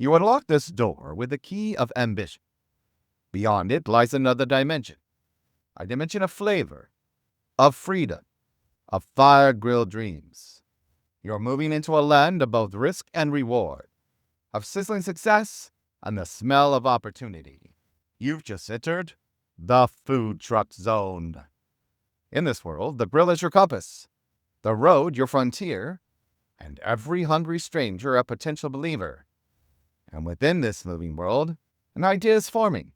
You unlock this door with the key of ambition. Beyond it lies another dimension, a dimension of flavor, of freedom, of fire-grilled dreams. You're moving into a land of both risk and reward, of sizzling success and the smell of opportunity. You've just entered the food truck zone. In this world, the grill is your compass, the road your frontier, and every hungry stranger a potential believer. And within this moving world, an idea is forming,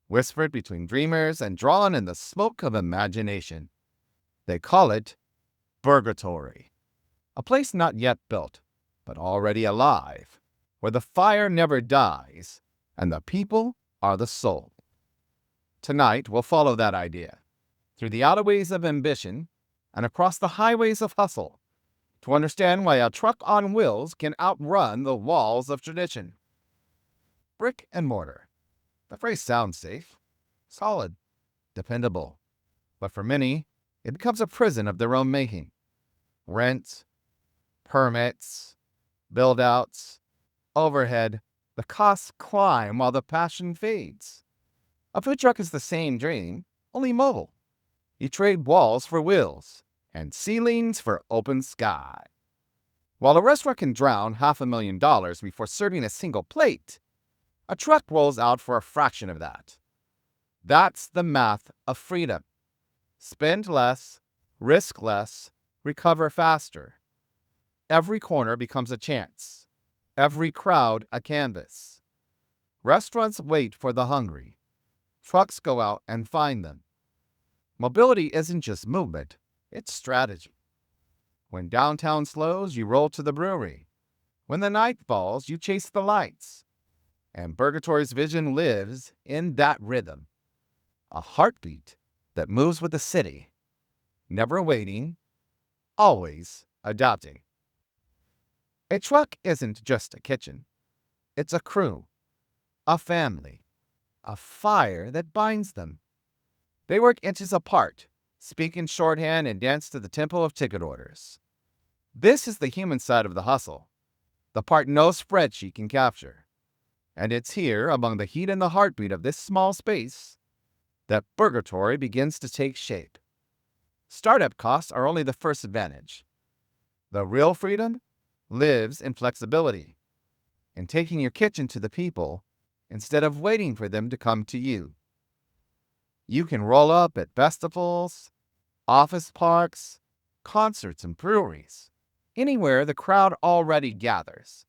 whispered between dreamers and drawn in the smoke of imagination. They call it Burgartory, a place not yet built, but already alive, where the fire never dies and the people are the soul. Tonight, we'll follow that idea through the outerways of ambition and across the highways of hustle to understand why a truck on wheels can outrun the walls of tradition. Brick and mortar. The phrase sounds safe, solid, dependable. But for many, it becomes a prison of their own making. Rent, permits, build-outs, overhead, the costs climb while the passion fades. A food truck is the same dream, only mobile. You trade walls for wheels and ceilings for open sky. While a restaurant can drown $500,000 before serving a single plate, a truck rolls out for a fraction of that. That's the math of freedom. Spend less, risk less, recover faster. Every corner becomes a chance. Every crowd a canvas. Restaurants wait for the hungry. Trucks go out and find them. Mobility isn't just movement, it's strategy. When downtown slows, you roll to the brewery. When the night falls, you chase the lights. And Burgartory's vision lives in that rhythm. A heartbeat that moves with the city. Never waiting, always adapting. A truck isn't just a kitchen. It's a crew, a family, a fire that binds them. They work inches apart, speak in shorthand, and dance to the tempo of ticket orders. This is the human side of the hustle, the part no spreadsheet can capture. And it's here, among the heat and the heartbeat of this small space, that Burgartory begins to take shape. Startup costs are only the first advantage. The real freedom lives in flexibility, in taking your kitchen to the people instead of waiting for them to come to you. You can roll up at festivals, office parks, concerts, and breweries, anywhere the crowd already gathers.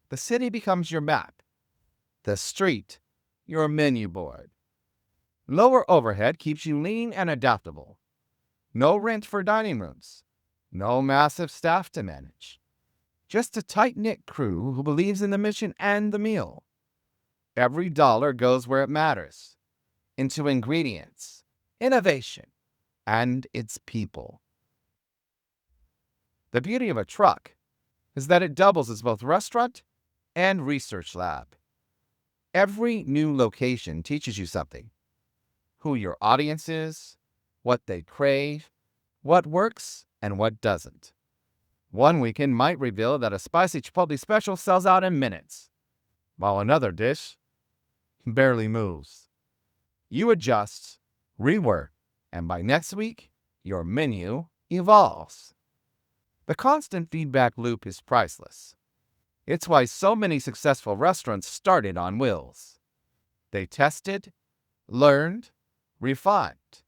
The city becomes your map, the street your menu board. Lower overhead keeps you lean and adaptable. No rent for dining rooms, no massive staff to manage. Just a tight-knit crew who believes in the mission and the meal. Every dollar goes where it matters, into ingredients, innovation, and its people. The beauty of a truck is that it doubles as both restaurant and research lab. Every new location teaches you something. Who your audience is, what they crave, what works, and what doesn't. One weekend might reveal that a spicy chipotle special sells out in minutes, while another dish barely moves. You adjust, rework, and by next week, your menu evolves. The constant feedback loop is priceless. It's why so many successful restaurants started on wheels. They tested, learned, refined,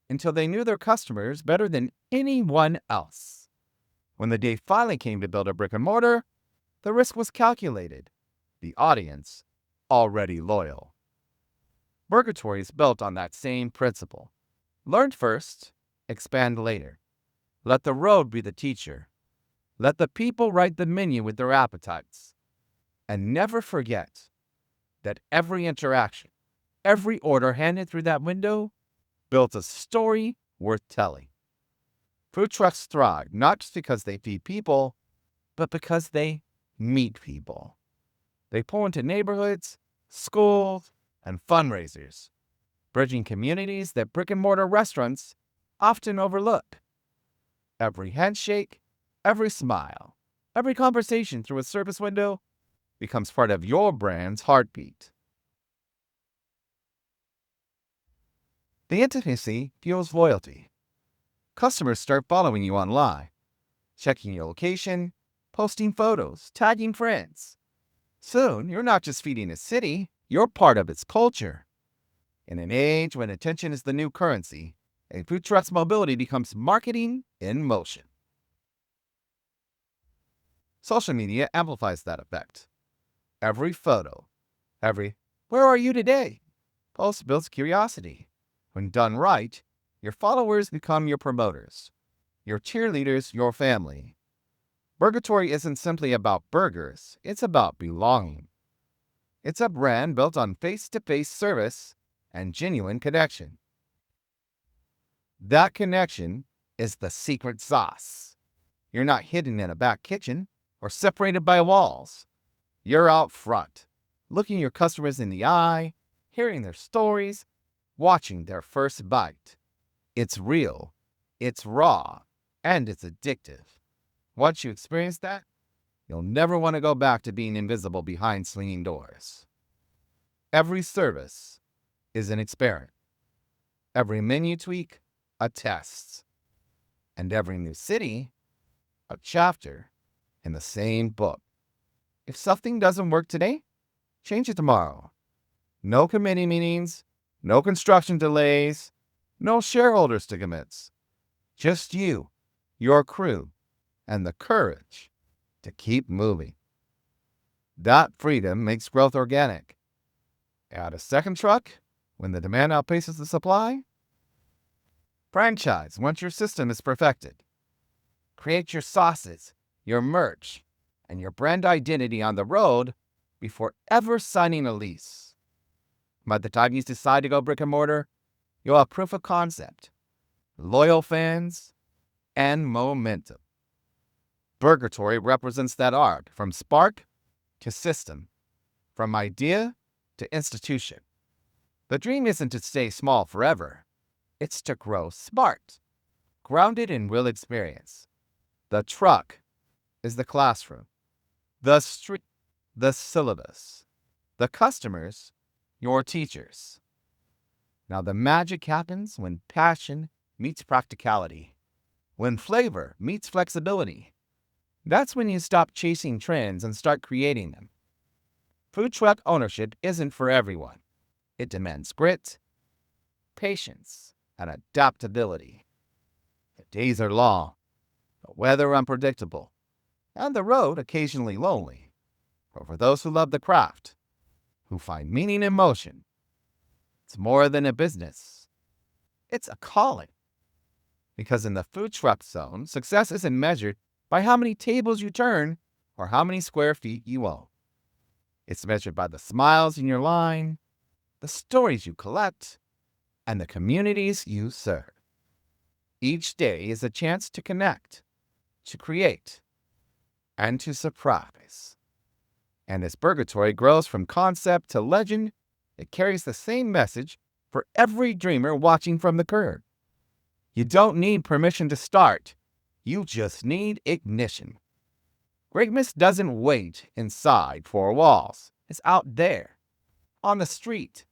until they knew their customers better than anyone else. When the day finally came to build a brick and mortar, the risk was calculated, the audience already loyal. Burgartory is built on that same principle. Learn first, expand later. Let the road be the teacher. Let the people write the menu with their appetites. And never forget that every interaction, every order handed through that window built a story worth telling. Food trucks thrive not just because they feed people, but because they meet people. They pull into neighborhoods, schools, and fundraisers, bridging communities that brick-and-mortar restaurants often overlook. Every handshake, every smile, every conversation through a service window becomes part of your brand's heartbeat. The intimacy fuels loyalty. Customers start following you online, checking your location, posting photos, tagging friends. Soon, you're not just feeding a city, you're part of its culture. In an age when attention is the new currency, a food truck's mobility becomes marketing in motion. Social media amplifies that effect. Every photo, every "Where are you today?" post builds curiosity. When done right, your followers become your promoters, your cheerleaders, your family. Burgartory isn't simply about burgers, it's about belonging. It's a brand built on face-to-face service and genuine connection. That connection is the secret sauce. You're not hidden in a back kitchen or separated by walls. You're out front, looking your customers in the eye, hearing their stories, watching their first bite. It's real, it's raw, and it's addictive. Once you experience that, you'll never want to go back to being invisible behind swinging doors. Every service is an experiment. Every menu tweak, a test. And every new city, a chapter in the same book. If something doesn't work today, change it tomorrow. No committee meetings, no construction delays, no shareholders to commit. Just you, your crew, and the courage to keep moving. That freedom makes growth organic. Add a second truck when the demand outpaces the supply. Franchise once your system is perfected. Create your sauces, your merch, and your brand identity on the road before ever signing a lease. By the time you decide to go brick and mortar, you'll have proof of concept, loyal fans, and momentum. Burgartory represents that arc from spark to system, from idea to institution. The dream isn't to stay small forever. It's to grow smart, grounded in real experience. The truck is the classroom, the street, the syllabus, the customers, your teachers. Now the magic happens when passion meets practicality, when flavor meets flexibility. That's when you stop chasing trends and start creating them. Food truck ownership isn't for everyone. It demands grit, patience, and adaptability. The days are long, the weather unpredictable, and the road occasionally lonely. But for those who love the craft, who find meaning in motion, it's more than a business. It's a calling. Because in the food truck zone, success isn't measured by how many tables you turn or how many square feet you own. It's measured by the smiles in your line, the stories you collect, and the communities you serve. Each day is a chance to connect, to create, and to surprise. And as Burgartory grows from concept to legend, it carries the same message for every dreamer watching from the curb. You don't need permission to start. You just need ignition. Greatness doesn't wait inside four walls. It's out there, on the street,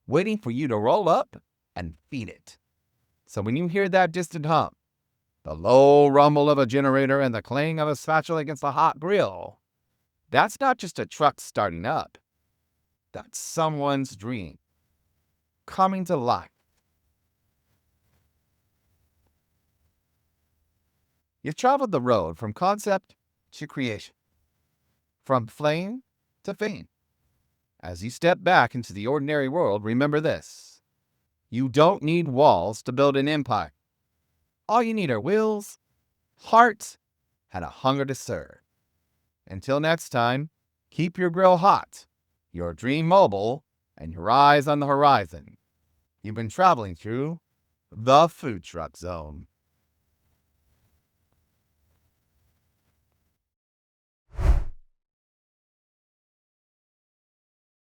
waiting for you to roll up and feed it. So when you hear that distant hum, the low rumble of a generator and the clang of a spatula against a hot grill, that's not just a truck starting up. That's someone's dream coming to life. You've traveled the road from concept to creation, from flame to fame. As you step back into the ordinary world, remember this. You don't need walls to build an empire. All you need are wills, heart, and a hunger to serve. Until next time, keep your grill hot, your dream mobile, and your eyes on the horizon. You've been traveling through the Food Truck Zone.